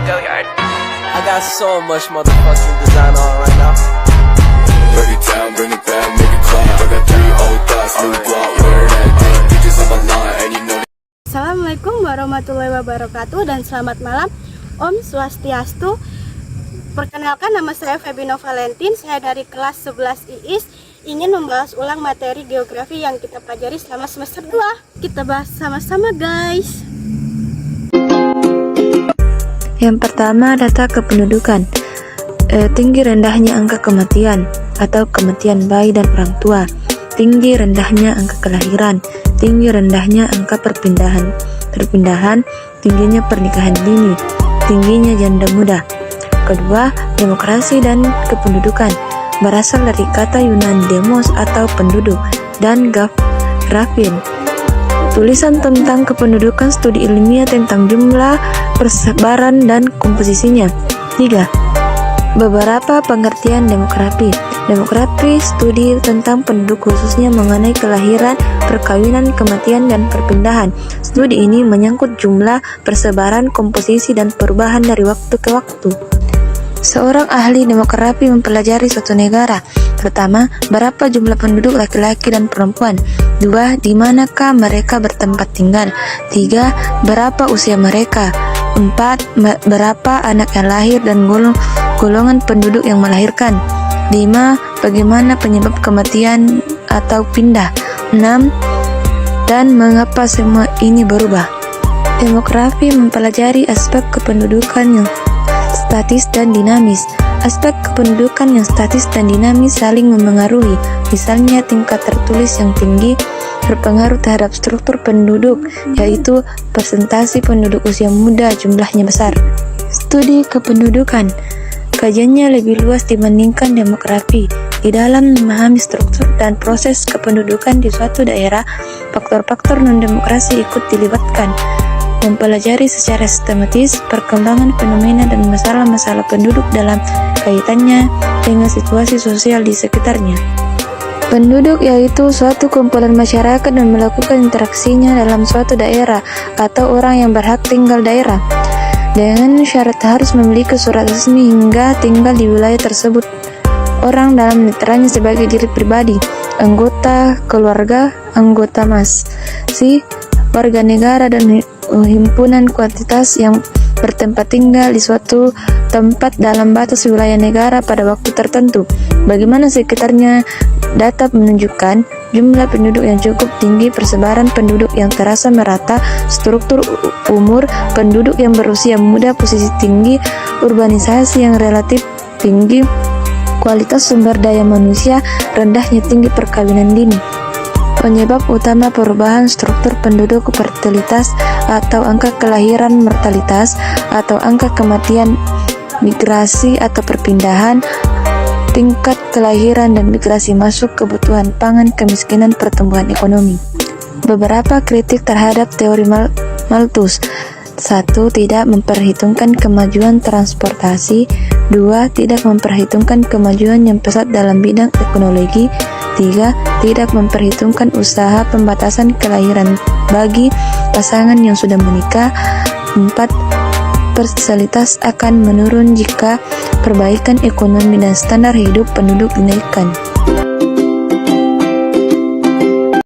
I got so much motherfucking design on right now. Break it down, bring it back, make it clap. I got 3 old thoughts, new block, where that thing. Bitches on my line, and you know. Assalamualaikum warahmatullahi wabarakatuh dan selamat malam. Om Swastiastu. Perkenalkan, nama saya Febino Valentin. Saya dari kelas 11 IIS ingin membahas ulang materi geografi yang kita pelajari selama semester 2. Kita bahas sama-sama, guys. Yang pertama, data kependudukan. Tinggi rendahnya angka kematian atau kematian bayi dan orang tua. Tinggi rendahnya angka kelahiran. Tinggi rendahnya angka perpindahan. Tingginya pernikahan dini. Tingginya janda muda. Kedua, demokrasi dan kependudukan. Berasal dari kata Yunani demos atau penduduk dan grafin. Tulisan tentang kependudukan, studi ilmiah tentang jumlah, persebaran, dan komposisinya. 3. Beberapa pengertian demografi. Demografi studi tentang penduduk khususnya mengenai kelahiran, perkawinan, kematian, dan perpindahan. Studi ini menyangkut jumlah, persebaran, komposisi, dan perubahan dari waktu ke waktu. Seorang ahli demografi mempelajari suatu negara. Pertama, berapa jumlah penduduk laki-laki dan perempuan. 2. Di manakah mereka bertempat tinggal. 3. Berapa usia mereka. 4. Berapa anak yang lahir dan golongan penduduk yang melahirkan. 5. Bagaimana penyebab kematian atau pindah. 6. Dan mengapa semua ini berubah. Demografi mempelajari aspek kependudukan yang statis dan dinamis. Aspek kependudukan yang statis dan dinamis saling memengaruhi. Misalnya, tingkat tertulis yang tinggi berpengaruh terhadap struktur penduduk, yaitu persentase penduduk usia muda jumlahnya besar. Studi kependudukan kajiannya lebih luas dibandingkan demografi. Di dalam memahami struktur dan proses kependudukan di suatu daerah, faktor-faktor non-demokrasi ikut dilibatkan. Mempelajari secara sistematis perkembangan fenomena dan masalah-masalah penduduk dalam kaitannya dengan situasi sosial di sekitarnya. Penduduk yaitu suatu kumpulan masyarakat dan melakukan interaksinya dalam suatu daerah atau orang yang berhak tinggal daerah, dengan syarat harus memiliki surat resmi hingga tinggal di wilayah tersebut. Orang dalam literanya sebagai diri pribadi, anggota keluarga, anggota warga negara, dan himpunan kuantitas yang bertempat tinggal di suatu tempat dalam batas wilayah negara pada waktu tertentu. Bagaimana sekitarnya, data menunjukkan jumlah penduduk yang cukup tinggi, persebaran penduduk yang terasa merata, struktur umur penduduk yang berusia muda, posisi tinggi, urbanisasi yang relatif tinggi, kualitas sumber daya manusia, rendahnya tinggi perkawinan dini. Penyebab utama perubahan struktur penduduk, fertilitas atau angka kelahiran, mortalitas atau angka kematian, migrasi atau perpindahan, tingkat kelahiran dan migrasi masuk, kebutuhan pangan, kemiskinan, pertumbuhan ekonomi. Beberapa kritik terhadap teori Malthus. 1. Tidak memperhitungkan kemajuan transportasi. 2. Tidak memperhitungkan kemajuan yang pesat dalam bidang teknologi. 3. Tidak memperhitungkan usaha pembatasan kelahiran bagi pasangan yang sudah menikah. 4. Fertilitas akan menurun jika perbaikan ekonomi dan standar hidup penduduk dinaikkan.